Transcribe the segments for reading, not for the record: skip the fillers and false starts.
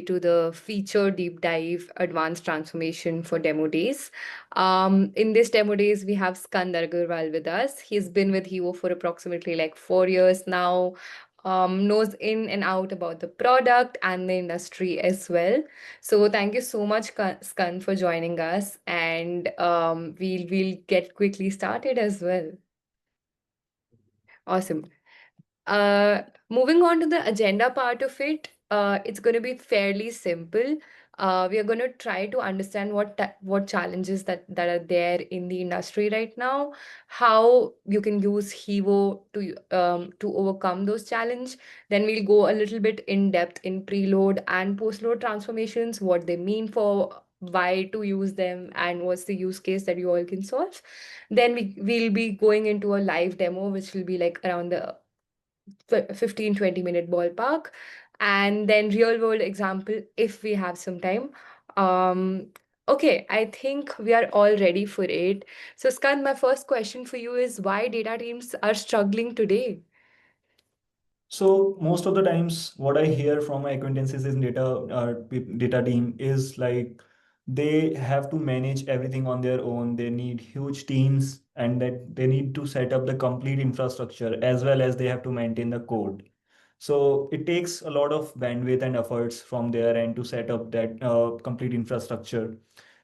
to the feature deep dive advanced transformation for demo days. In this demo days, we have Skandar Agarwal with us. He's been with Hevo for approximately like 4 years now, knows in and out about the product and the industry as well. So thank you so much, Skand, for joining us, and we'll get quickly started as well. Awesome. Uh, Moving on to the agenda part of it, it's going to be fairly simple. We are going to try to understand what challenges that are there in the industry right now, how you can use Hevo to overcome those challenges. Then we'll go a little bit in depth in preload and postload transformations, what they mean for why to use them, and what's the use case that you all can solve. Then we'll be going into a live demo, which will be like around the 15-20 minute ballpark, and then real world example if we have some time. Okay, I think we are all ready for it. So Skand, my first question for you is why data teams are struggling today? So most of the times, what I hear from my acquaintances in data team is like they have to manage everything on their own. They need huge teams, and that they need to set up the complete infrastructure as well as they have to maintain the code. So it takes a lot of bandwidth and efforts from their end to set up that complete infrastructure.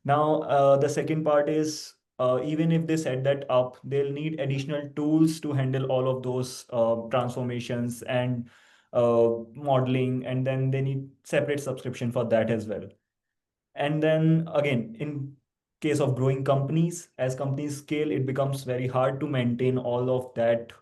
Now, the second part is even if they set that up, they'll need additional tools to handle all of those transformations and modeling, and then they need separate subscription for that as well. And then again, in case of growing companies, as companies scale, it becomes very hard to maintain all of that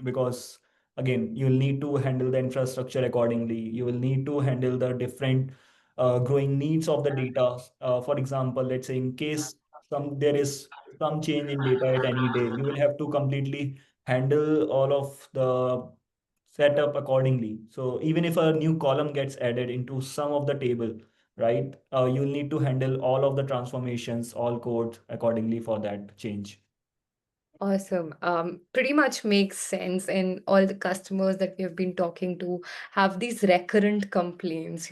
because again, you'll need to handle the infrastructure accordingly. You will need to handle the different growing needs of the data. For example, let's say in case there is some change in data at any day, you will have to completely handle all of the setup accordingly. So even if a new column gets added into some of the table, right? You'll need to handle all of the transformations, all code accordingly for that change. Awesome. Pretty much makes sense. And all the customers that we have been talking to have these recurrent complaints,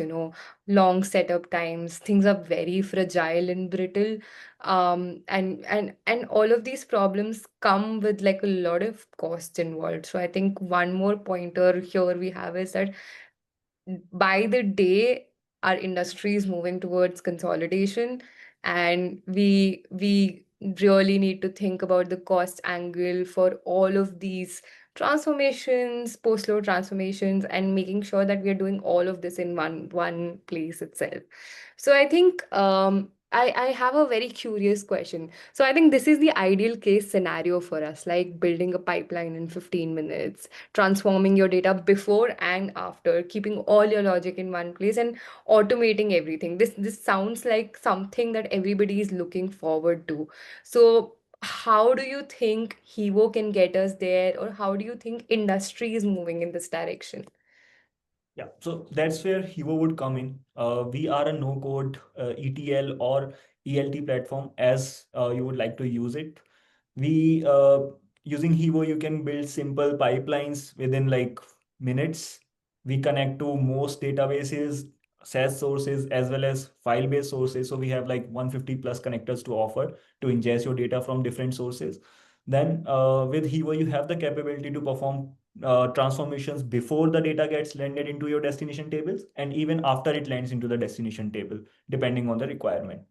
long setup times, things are very fragile and brittle. And all of these problems come with like a lot of cost involved. So I think one more pointer here we have is that by the day our industry is moving towards consolidation, and we really need to think about the cost angle for all of these transformations, post-load transformations, and making sure that we are doing all of this in one place itself. So I think I have a very curious question. So I think this is the ideal case scenario for us, like building a pipeline in 15 minutes, transforming your data before and after, keeping all your logic in one place, and automating everything. This sounds like something that everybody is looking forward to. So how do you think Hevo can get us there, or how do you think industry is moving in this direction? Yeah, so that's where Hevo would come in. We are a no-code ETL or ELT platform as you would like to use it. We Using Hevo, you can build simple pipelines within like minutes. We connect to most databases, SaaS sources, as well as file-based sources. So we have like 150 plus connectors to offer to ingest your data from different sources. Then with Hevo, you have the capability to perform transformations before the data gets landed into your destination tables and even after it lands into the destination table, depending on the requirement.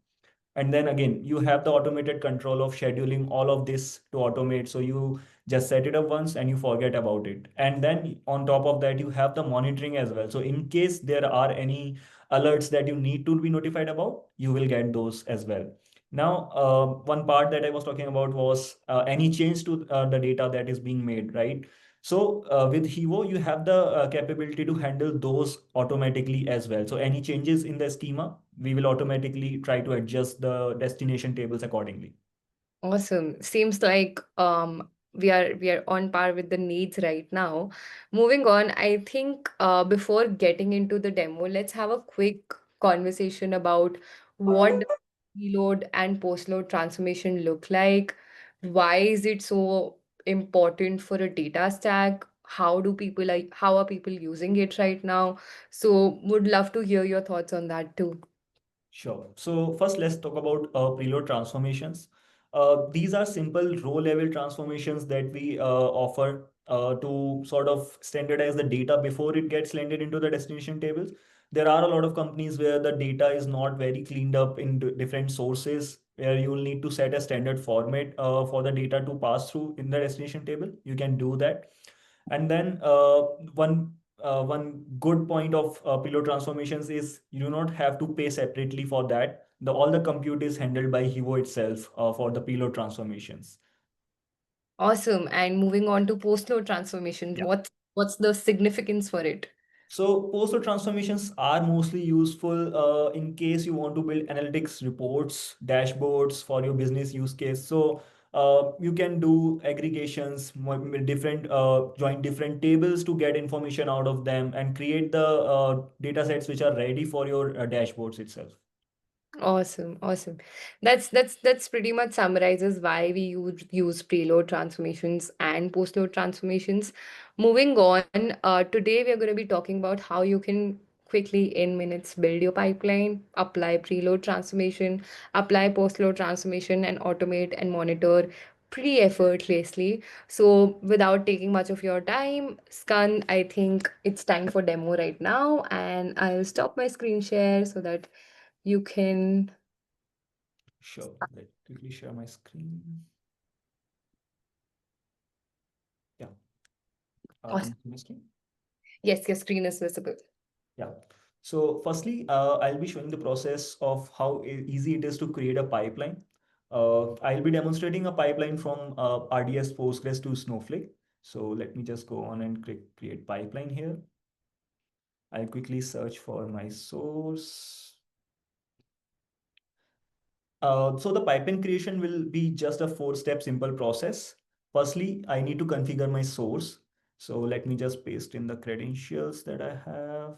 And then again, you have the automated control of scheduling all of this to automate. So you just set it up once and you forget about it. And then on top of that, you have the monitoring as well. So in case there are any alerts that you need to be notified about, you will get those as well. Now, one part that I was talking about was any change to the data that is being made, right? So with Hevo, you have the capability to handle those automatically as well. So any changes in the schema, we will automatically try to adjust the destination tables accordingly. Awesome. Seems like we are on par with the needs right now. Moving on, I think before getting into the demo, let's have a quick conversation about what does preload and postload transformation look like? Why is it so important for a data stack? how are people using it right now? So would love to hear your thoughts on that too. Sure. So first, let's talk about preload transformations. These are simple row-level transformations that we offer to sort of standardize the data before it gets landed into the destination tables. There are a lot of companies where the data is not very cleaned up in different sources, where you will need to set a standard format for the data to pass through in the destination table. You can do that. And then one good point of pillow transformations is you do not have to pay separately for that. All the compute is handled by Hevo itself for the pillow transformations. Awesome. And moving on to post-load transformation, what's the significance for it? So post-load transformations are mostly useful in case you want to build analytics reports, dashboards for your business use case. So you can do aggregations, different join different tables to get information out of them and create the data sets which are ready for your dashboards itself. Awesome, awesome. That's pretty much summarizes why we use preload transformations and postload transformations. Moving on, today we are going to be talking about how you can quickly in minutes build your pipeline, apply preload transformation, apply postload transformation, and automate and monitor pretty effortlessly. So without taking much of your time, Skan, I think it's time for demo right now, and I'll stop my screen share so that you can. Sure. Let me quickly share my screen. Yeah. Can Awesome. you see my screen? Yes, your screen is visible. Yeah. So firstly, I'll be showing the process of how easy it is to create a pipeline. I'll be demonstrating a pipeline from RDS Postgres to Snowflake. So let me just go on and click create pipeline here. I'll quickly search for my source. So the pipeline creation will be just a four-step simple process. Firstly, I need to configure my source. So let me just paste in the credentials that I have.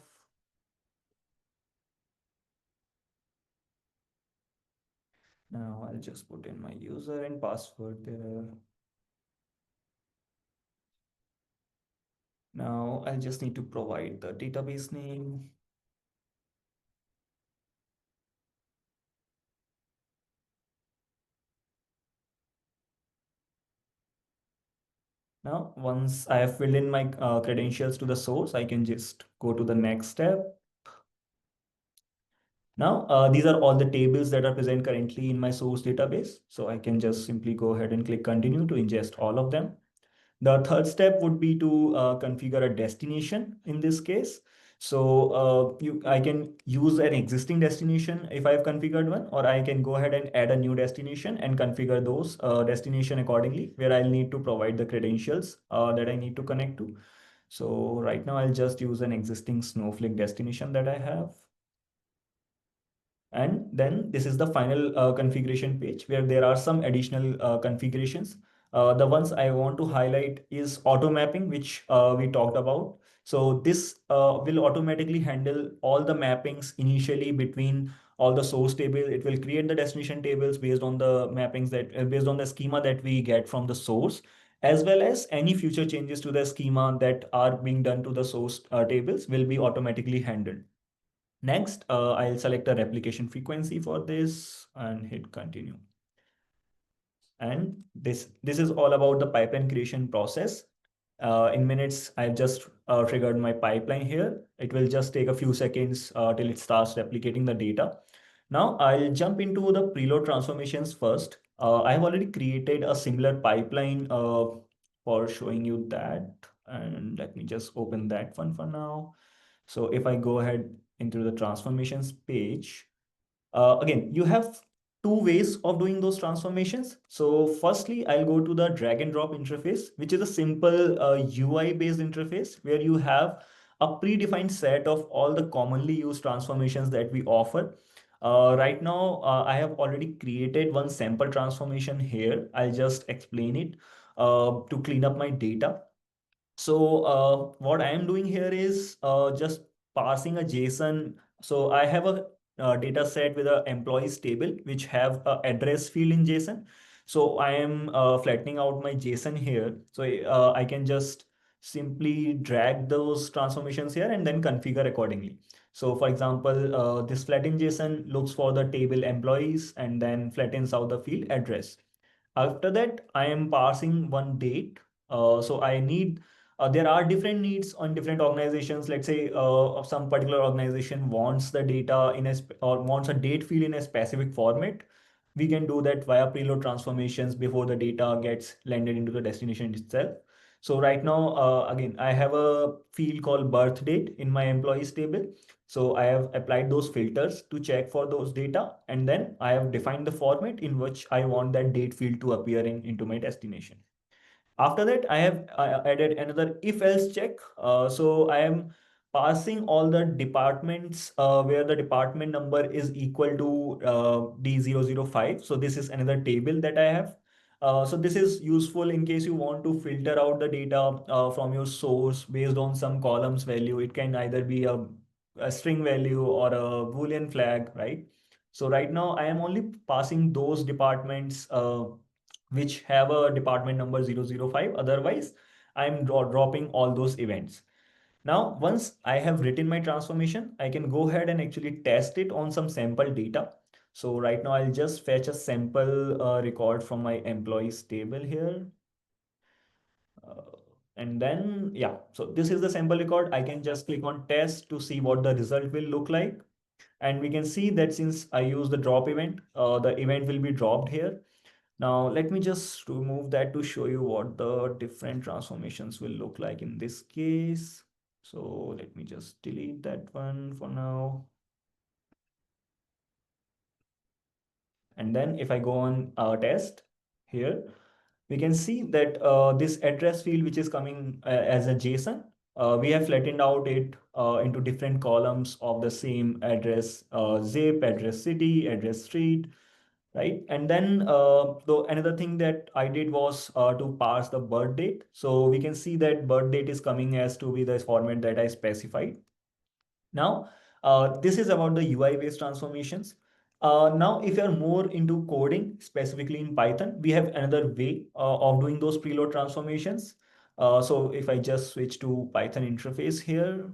Now I'll just put in my user and password there. Now I'll just need to provide the database name. Now, once I have filled in my credentials to the source, I can just go to the next step. Now, these are all the tables that are present currently in my source database. So I can just simply go ahead and click continue to ingest all of them. The third step would be to configure a destination in this case. So I can use an existing destination if I've configured one, or I can go ahead and add a new destination and configure those destination accordingly, where I'll need to provide the credentials that I need to connect to. So right now I'll just use an existing Snowflake destination that I have. And then this is the final configuration page where there are some additional configurations. The ones I want to highlight is auto mapping, which we talked about. So this will automatically handle all the mappings initially between all the source table. It will create the destination tables based on the mappings that based on the schema that we get from the source, as well as any future changes to the schema that are being done to the source tables will be automatically handled. Next, I'll select a replication frequency for this and hit continue. And this is all about the pipeline creation process. In minutes, I've just triggered my pipeline here. It will just take a few seconds till it starts replicating the data. Now I'll jump into the preload transformations first. I've already created a similar pipeline for showing you that. And let me just open that one for now. So if I go ahead into the transformations page, again, you have two ways of doing those transformations. So firstly, I'll go to the drag and drop interface, which is a simple UI based interface where you have a predefined set of all the commonly used transformations that we offer. Right now, I have already created one sample transformation here. I'll just explain it to clean up my data. So what I am doing here is just passing a JSON. So I have a data set with an employees table, which have a address field in JSON. So I am flattening out my JSON here. So I can just simply drag those transformations here and then configure accordingly. So for example, this flatten JSON looks for the table employees and then flattens out the field address. After that, I am passing one date. So I need, there are different needs on different organizations. Let's say some particular organization wants the data in or wants a date field in a specific format. We can do that via preload transformations before the data gets landed into the destination itself. So right now, again, I have a field called birth date in my employees table. So I have applied those filters to check for those data, and then I have defined the format in which I want that date field to appear into my destination. After that, I have added another if else check. So I am passing all the departments where the department number is equal to D005. So this is another table that I have. So this is useful in case you want to filter out the data from your source based on some columns value. It can either be a string value or a Boolean flag, right? So right now I am only passing those departments which have a department number 005. Otherwise, I'm dropping all those events. Now, once I have written my transformation, I can go ahead and actually test it on some sample data. So right now, I'll just fetch a sample record from my employees table here. Uh, and then, yeah, so this is the sample record. I can just click on test to see what the result will look like. And we can see that since I use the drop event, the event will be dropped here. Now, let me just remove that to show you what the different transformations will look like in this case. So let me just delete that one for now. And then if I go on test here, we can see that this address field, which is coming as a JSON, we have flattened out it into different columns of the same address, zip, address city, address street, right? And then the another thing that I did was to parse the birth date. So we can see that birth date is coming as to be the format that I specified. Now, this is about the UI based transformations. Now, if you're more into coding, specifically in Python, we have another way of doing those preload transformations. So if I just switch to Python interface here,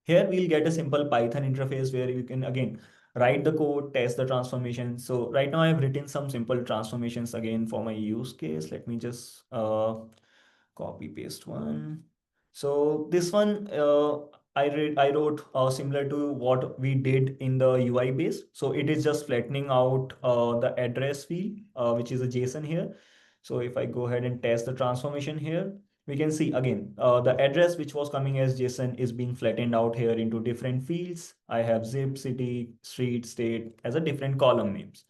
here we'll get a simple Python interface where you can again write the code, test the transformation. So right now I've written some simple transformations again for my use case. Let me just copy paste one. So this one I wrote similar to what we did in the UI base. So it is just flattening out the address field, which is a JSON here. So if I go ahead and test the transformation here, we can see again the address which was coming as JSON is being flattened out here into different fields. I have zip, city, street, state as a different column names.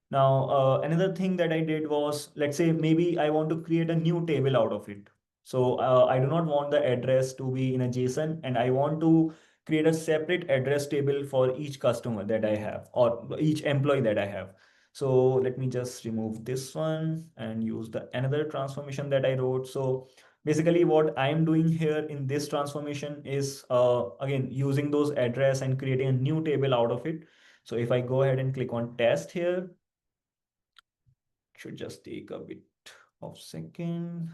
Now, another thing that I did was, let's say maybe I want to create a new table out of it. So I do not want the address to be in a JSON, and I want to create a separate address table for each customer that I have or each employee that I have. So let me just remove this one and use the another transformation that I wrote. So basically what I'm doing here in this transformation is again using those address and creating a new table out of it. So if I go ahead and click on test here, should just take a bit of second.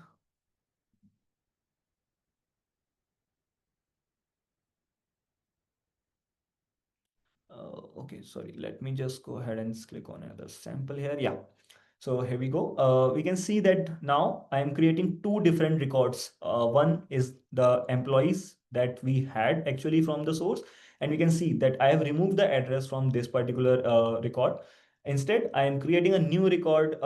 Okay, sorry. Let me just go ahead and click on another sample here. Yeah. So here we go. We can see that now I am creating two different records. One is the employees that we had actually from the source. And we can see that I have removed the address from this particular record. Instead, I am creating a new record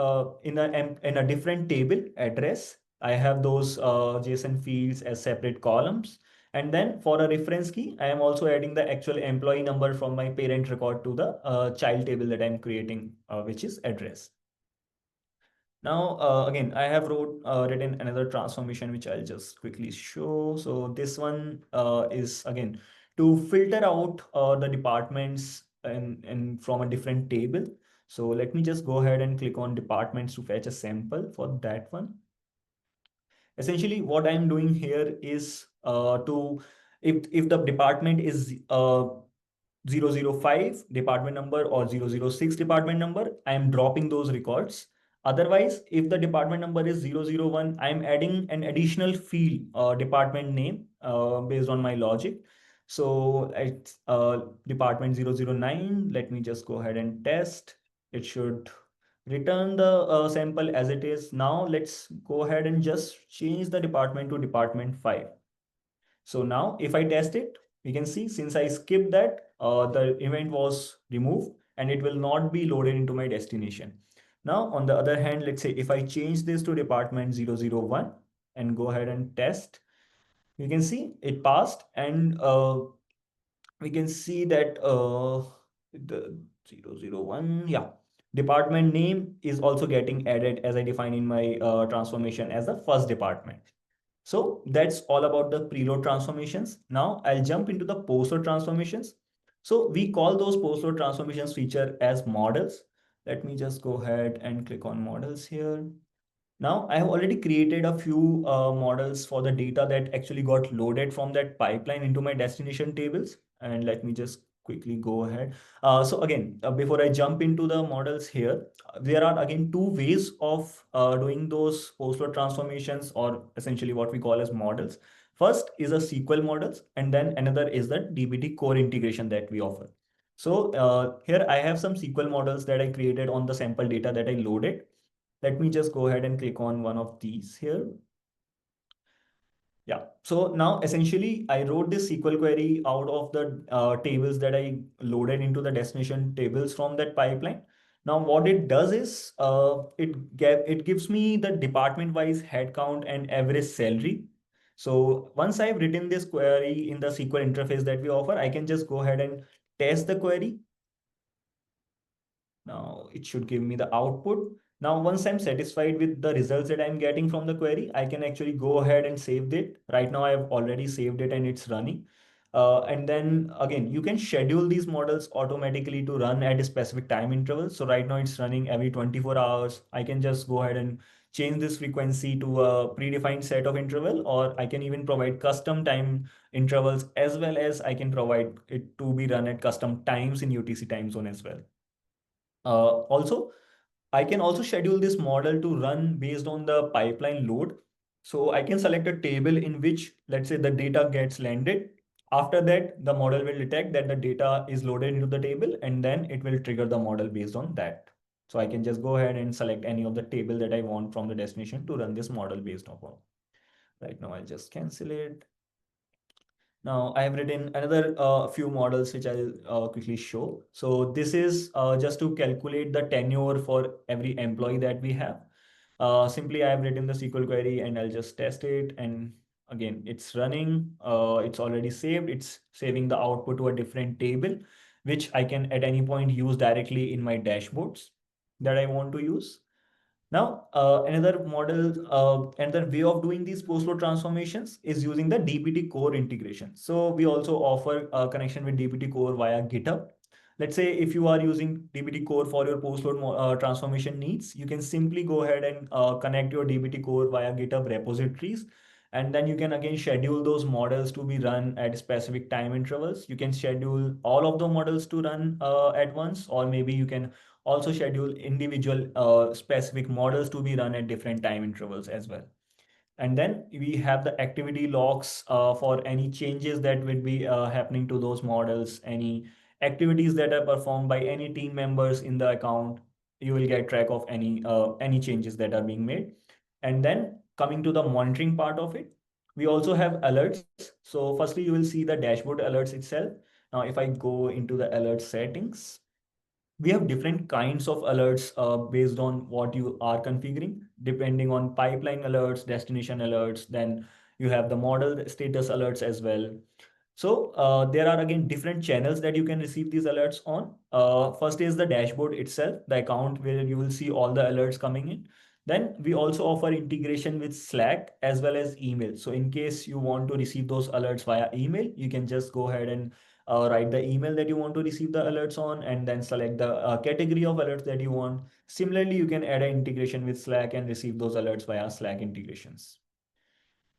in a different table address. I have those JSON fields as separate columns. And then for a reference key, I am also adding the actual employee number from my parent record to the child table that I'm creating, which is address. Now, again, I have written another transformation, which I'll just quickly show. So this one is again to filter out the departments and from a different table. So let me just go ahead and click on departments to fetch a sample for that one. Essentially, what I'm doing here is if the department is 005 department number or 006 department number, I am dropping those records. Otherwise, if the department number is 001, I'm adding an additional field, department name, based on my logic. So it's department 009. Let me just go ahead and test. It should return the sample as it is. Now let's go ahead and just change the department to department 5. So now if I test it, we can see since I skipped that, the event was removed and it will not be loaded into my destination. Now, on the other hand, let's say if I change this to department 001 and go ahead and test, you can see it passed, and we can see that the 001, yeah, department name is also getting added as I define in my transformation as the first department. So that's all about the preload transformations. Now I'll jump into the postload transformations. So we call those postload transformations feature as models. Let me just go ahead and click on models here. Now I have already created a few models for the data that actually got loaded from that pipeline into my destination tables. And let me just quickly go ahead. So again, before I jump into the models here, there are again two ways of doing those postload transformations, or essentially what we call as models. First is a SQL models, and then another is the DBT core integration that we offer. So here I have some SQL models that I created on the sample data that I loaded. Let me just go ahead and click on one of these here. Yeah. So now essentially I wrote this SQL query out of the tables that I loaded into the destination tables from that pipeline. Now what it does is it gives me the department wise headcount and average salary. So once I've written this query in the SQL interface that we offer, I can just go ahead and test the query. Now it should give me the output. Now, once I'm satisfied with the results that I'm getting from the query, I can actually go ahead and save it. Right now, I've already saved it and it's running. And then again, you can schedule these models automatically to run at a specific time intervals. So right now it's running every 24 hours. I can just go ahead and change this frequency to a predefined set of interval, or I can even provide custom time intervals, as well as I can provide it to be run at custom times in UTC time zone as well. Also, I can also schedule this model to run based on the pipeline load. So I can select a table in which, let's say, the data gets landed. After that, the model will detect that the data is loaded into the table, and then it will trigger the model based on that. So I can just go ahead and select any of the table that I want from the destination to run this model based upon. Right now, I'll just cancel it. Now I have written another few models which I'll quickly show. So this is just to calculate the tenure for every employee that we have. Simply I have written the SQL query and I'll just test it. And again, it's running. It's already saved. It's saving the output to a different table, which I can at any point use directly in my dashboards that I want to use. Now, another way of doing these post-load transformations is using the DBT core integration. So we also offer a connection with DBT core via GitHub. Let's say if you are using DBT core for your post-load transformation needs, you can simply go ahead and connect your DBT core via GitHub repositories. And then you can again schedule those models to be run at specific time intervals. You can schedule all of the models to run at once, or maybe you can also schedule individual specific models to be run at different time intervals as well. And then we have the activity logs for any changes that would be happening to those models, any activities that are performed by any team members in the account. You will get track of any changes that are being made. And then coming to the monitoring part of it, we also have alerts. So firstly, you will see the dashboard alerts itself. Now, if I go into the alert settings, we have different kinds of alerts based on what you are configuring, depending on pipeline alerts, destination alerts. Then you have the model status alerts as well. So there are again different channels that you can receive these alerts on. First is the dashboard itself, the account where you will see all the alerts coming in. Then we also offer integration with Slack as well as email. So in case you want to receive those alerts via email, you can just go ahead and write the email that you want to receive the alerts on, and then select the category of alerts that you want. Similarly, you can add an integration with Slack and receive those alerts via Slack integrations.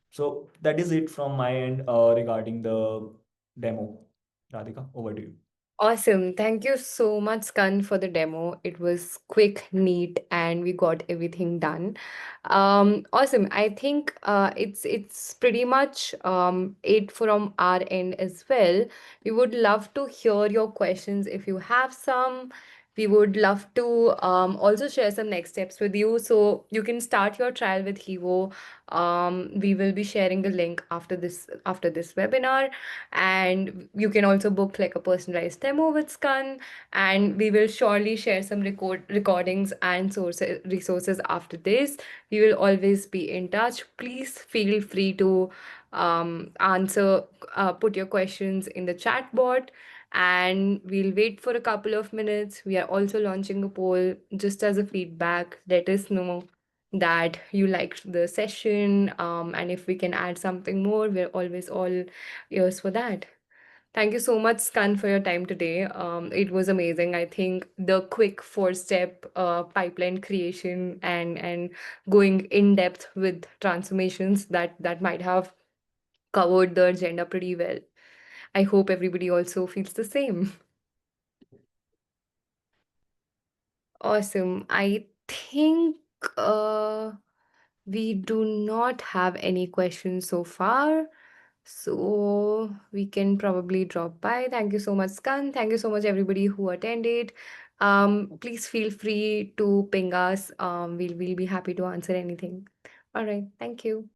So that is it from my end regarding the demo. Radhika, over to you. Awesome. Thank you so much, Skan, for the demo. It was quick, neat, and we got everything done. Awesome. I think it's pretty much it from our end as well. We would love to hear your questions if you have some. We would love to also share some next steps with you. So you can start your trial with Hevo. We will be sharing the link after this webinar, and you can also book like a personalized demo with Scan, and we will surely share some recordings and resources after this. We will always be in touch. Please feel free to put your questions in the chat bot, and we'll wait for a couple of minutes. We are also launching a poll just as a feedback. Let us know that you liked the session, and if we can add something more, we're always all ears for that. Thank you so much, Skan, for your time today. It was amazing. I think the quick four-step pipeline creation and going in depth with transformations that might have covered the agenda pretty well. I hope everybody also feels the same. Awesome. I think uh, we do not have any questions so far. So we can probably drop by. Thank you so much, Skan. Thank you so much, everybody who attended. Please feel free to ping us. We'll be happy to answer anything. All right. Thank you.